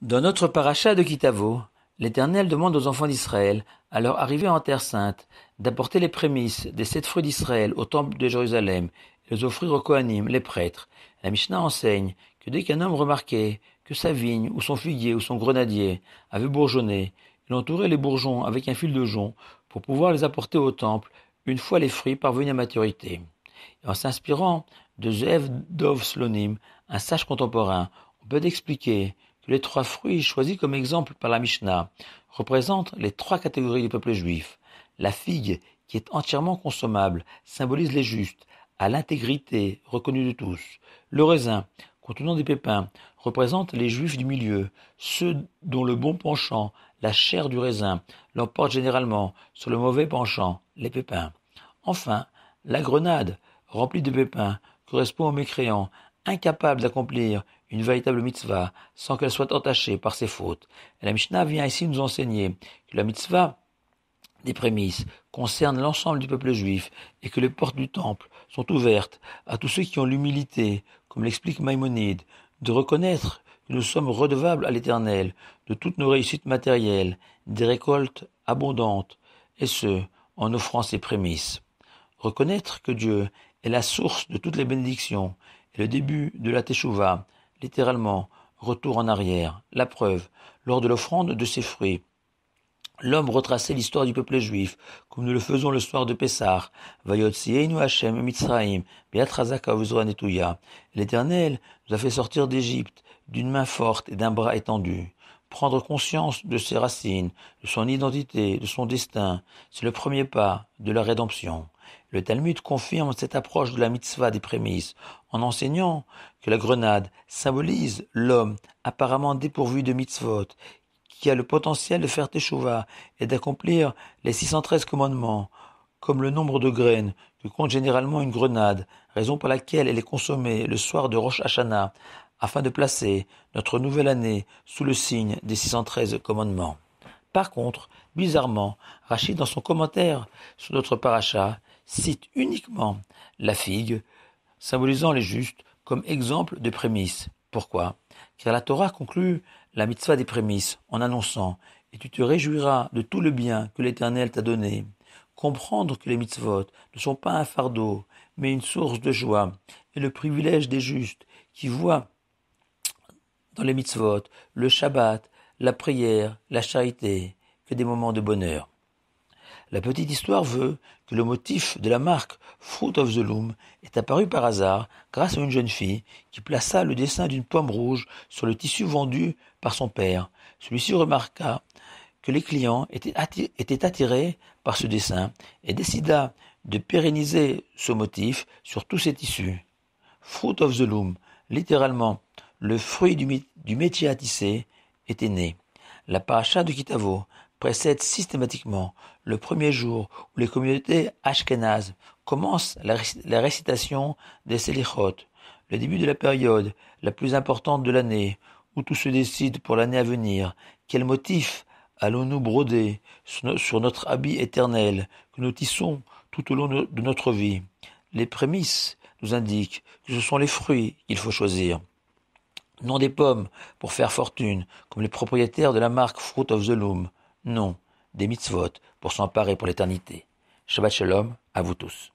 Dans notre paracha de Kitavo, l'Éternel demande aux enfants d'Israël, à leur arrivée en Terre Sainte, d'apporter les prémices des 7 fruits d'Israël au temple de Jérusalem et les offrir aux Kohanim, les prêtres. La Mishnah enseigne que dès qu'un homme remarquait que sa vigne ou son figuier ou son grenadier avait bourgeonné, il entourait les bourgeons avec un fil de jonc pour pouvoir les apporter au temple une fois les fruits parvenus à maturité. Et en s'inspirant de Zev Dov Slonim, un sage contemporain, on peut expliquer que les 3 fruits choisis comme exemple par la Mishnah représentent les 3 catégories du peuple juif. La figue, qui est entièrement consommable, symbolise les justes, à l'intégrité reconnue de tous. Le raisin, contenant des pépins, représente les juifs du milieu, ceux dont le bon penchant, la chair du raisin, l'emporte généralement sur le mauvais penchant, les pépins. Enfin, la grenade, remplie de pépins, correspond aux mécréants, incapables d'accomplir une véritable mitzvah sans qu'elle soit entachée par ses fautes. Et la Mishnah vient ici nous enseigner que la mitzvah des prémices concerne l'ensemble du peuple juif et que les portes du temple sont ouvertes à tous ceux qui ont l'humilité, comme l'explique Maïmonide, de reconnaître que nous sommes redevables à l'Éternel de toutes nos réussites matérielles, des récoltes abondantes, et ce, en offrant ses prémices. Reconnaître que Dieu est la source de toutes les bénédictions et le début de la Teshuvah, littéralement, retour en arrière. La preuve, lors de l'offrande de ses fruits, l'homme retraçait l'histoire du peuple juif, comme nous le faisons le soir de Pessah. Vayotzienu Hashem Mitzraim, Be'atrazaka Uzra Netuya. L'Éternel nous a fait sortir d'Égypte d'une main forte et d'un bras étendu. Prendre conscience de ses racines, de son identité, de son destin, c'est le premier pas de la rédemption. Le Talmud confirme cette approche de la mitzvah des prémices en enseignant que la grenade symbolise l'homme apparemment dépourvu de mitzvot, qui a le potentiel de faire teshuva et d'accomplir les 613 commandements, comme le nombre de graines que compte généralement une grenade, raison pour laquelle elle est consommée le soir de Rosh Hashanah, afin de placer notre nouvelle année sous le signe des 613 commandements. Par contre, bizarrement, Rachid, dans son commentaire sur notre paracha, cite uniquement la figue, symbolisant les justes, comme exemple de prémisse. Pourquoi ? Car la Torah conclut la mitzvah des prémices en annonçant « Et tu te réjouiras de tout le bien que l'Éternel t'a donné ». Comprendre que les mitzvot ne sont pas un fardeau, mais une source de joie, et le privilège des justes qui voient dans les mitzvot le Shabbat, la prière, la charité, que des moments de bonheur. La petite histoire veut que le motif de la marque Fruit of the Loom est apparu par hasard grâce à une jeune fille qui plaça le dessin d'une pomme rouge sur le tissu vendu par son père. Celui-ci remarqua que les clients étaient attirés par ce dessin et décida de pérenniser ce motif sur tous ses tissus. Fruit of the Loom, littéralement le fruit du métier à tisser, était né. La paracha de Kitavo précède systématiquement le premier jour où les communautés ashkénazes commencent la récitation des Selichot, le début de la période la plus importante de l'année, où tout se décide pour l'année à venir. Quel motif allons-nous broder sur notre habit éternel que nous tissons tout au long de notre vie? Les prémices nous indiquent que ce sont les fruits qu'il faut choisir. Non des pommes pour faire fortune, comme les propriétaires de la marque Fruit of the Loom. Non, des mitzvot pour s'emparer pour l'éternité. Shabbat Shalom à vous tous.